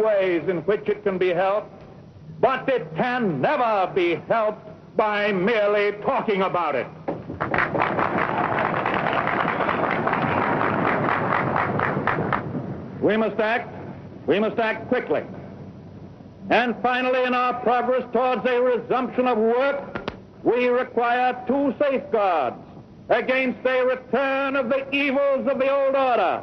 ways in which it can be helped, but it can never be helped by merely talking about it. We must act quickly. And finally, in our progress towards a resumption of work, we require two safeguards against a return of the evils of the old order.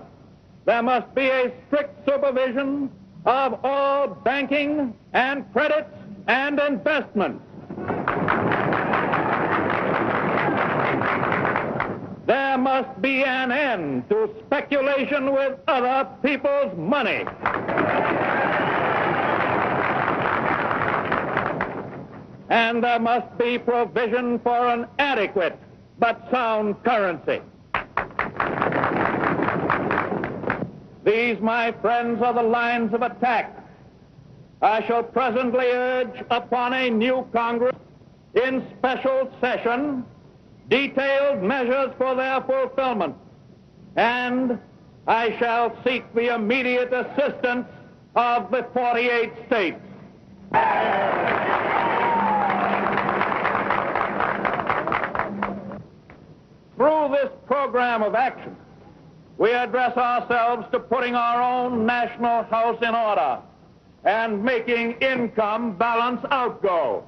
There must be a strict supervision of all banking and credits and investments. There must be an end to speculation with other people's money. And there must be provision for an adequate but sound currency. These, my friends, are the lines of attack I shall presently urge upon a new Congress in special session detailed measures for their fulfillment, and I shall seek the immediate assistance of the 48 states. Through this program of action, we address ourselves to putting our own national house in order and making income balance outgo.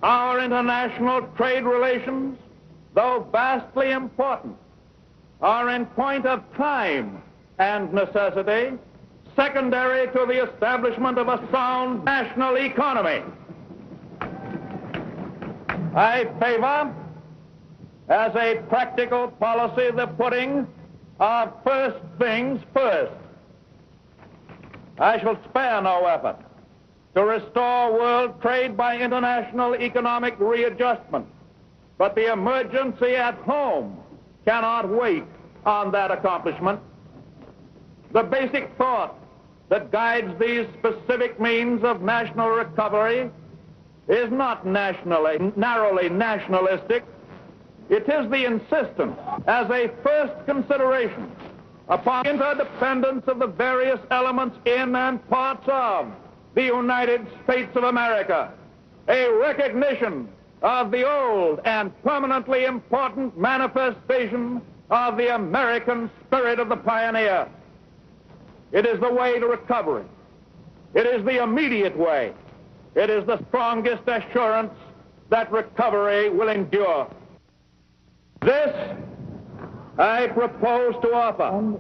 Our international trade relations, though vastly important, are in point of time and necessity secondary to the establishment of a sound national economy. I favor, as a practical policy, the putting of first things first. I shall spare no effort to restore world trade by international economic readjustment, but the emergency at home cannot wait on that accomplishment. The basic thought that guides these specific means of national recovery is not narrowly nationalistic. It is the insistence as a first consideration upon interdependence of the various elements in and parts of the United States of America, a recognition of the old and permanently important manifestation of the American spirit of the pioneer. It is the way to recovery. It is the immediate way. It is the strongest assurance that recovery will endure. This I propose to offer,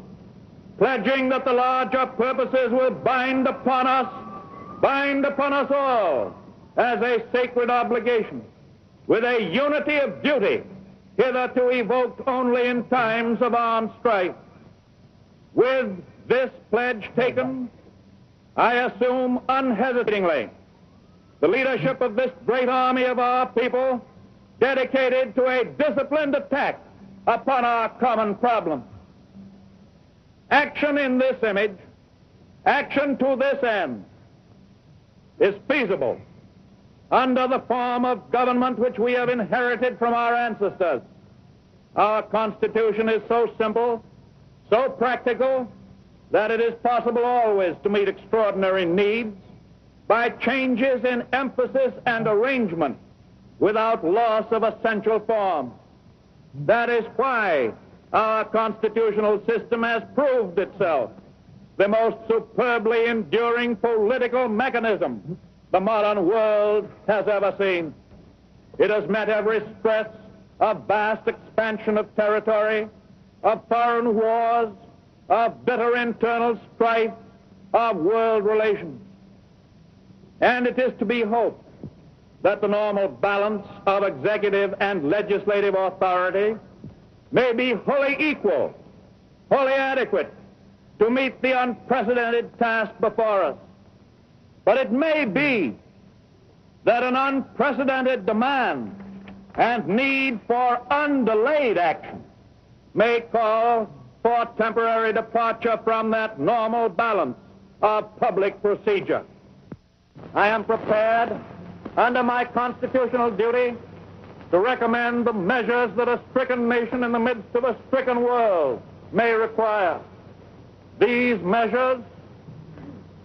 pledging that the larger purposes will bind upon us all, as a sacred obligation, with a unity of duty hitherto evoked only in times of armed strife. With this pledge taken, I assume unhesitatingly the leadership of this great army of our people, dedicated to a disciplined attack upon our common problem. Action in this image, action to this end, is feasible under the form of government which we have inherited from our ancestors. Our Constitution is so simple, so practical, that it is possible always to meet extraordinary needs by changes in emphasis and arrangement without loss of essential form. That is why our constitutional system has proved itself the most superbly enduring political mechanism the modern world has ever seen. It has met every stress of vast expansion of territory, of foreign wars, of bitter internal strife, of world relations. And it is to be hoped that the normal balance of executive and legislative authority may be wholly equal, wholly adequate to meet the unprecedented task before us. But it may be that an unprecedented demand and need for undelayed action may call for temporary departure from that normal balance of public procedure. I am prepared, under my constitutional duty, to recommend the measures that a stricken nation in the midst of a stricken world may require. These measures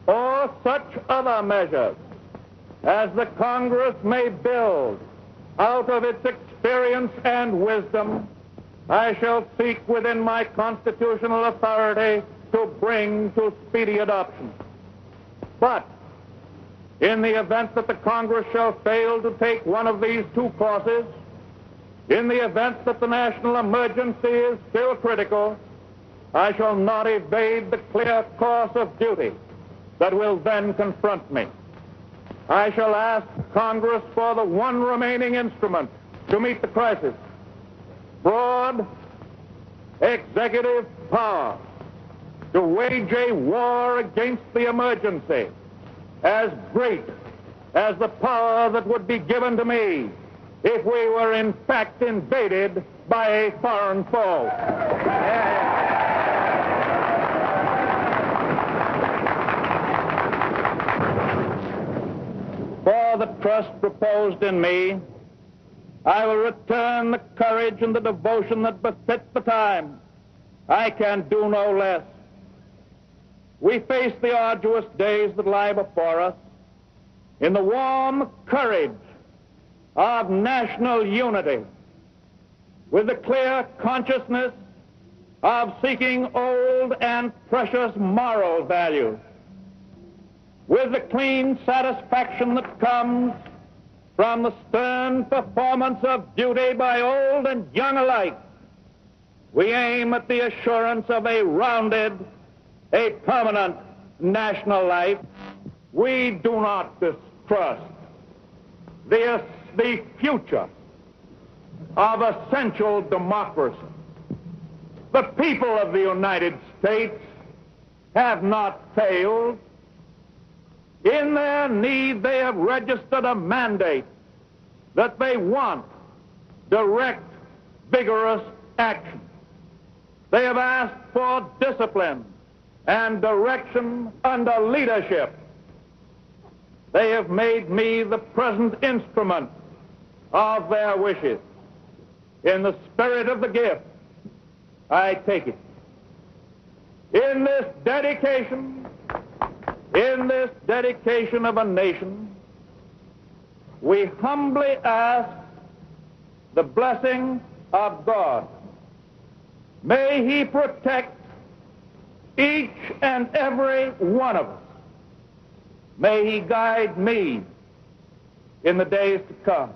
or such other measures as the Congress may build out of its experience and wisdom, I shall seek within my constitutional authority to bring to speedy adoption. But in the event that the Congress shall fail to take one of these two courses, in the event that the national emergency is still critical, I shall not evade the clear course of duty that will then confront me. I shall ask Congress for the one remaining instrument to meet the crisis: broad executive power to wage a war against the emergency as great as the power that would be given to me if we were in fact invaded by a foreign foe. For the trust reposed in me, I will return the courage and the devotion that befit the time. I can do no less. We face the arduous days that lie before us in the warm courage of national unity, with the clear consciousness of seeking old and precious moral values, with the clean satisfaction that comes from the stern performance of duty by old and young alike. We aim at the assurance of a rounded, a permanent national life. We do not distrust the future of essential democracy. The people of the United States have not failed. In their need, they have registered a mandate that they want direct, vigorous action. They have asked for discipline and direction under leadership. They have made me the present instrument of their wishes. In the spirit of the gift, I take it. In this dedication of a nation, we humbly ask the blessing of God. May He protect each and every one of us. May He guide me in the days to come.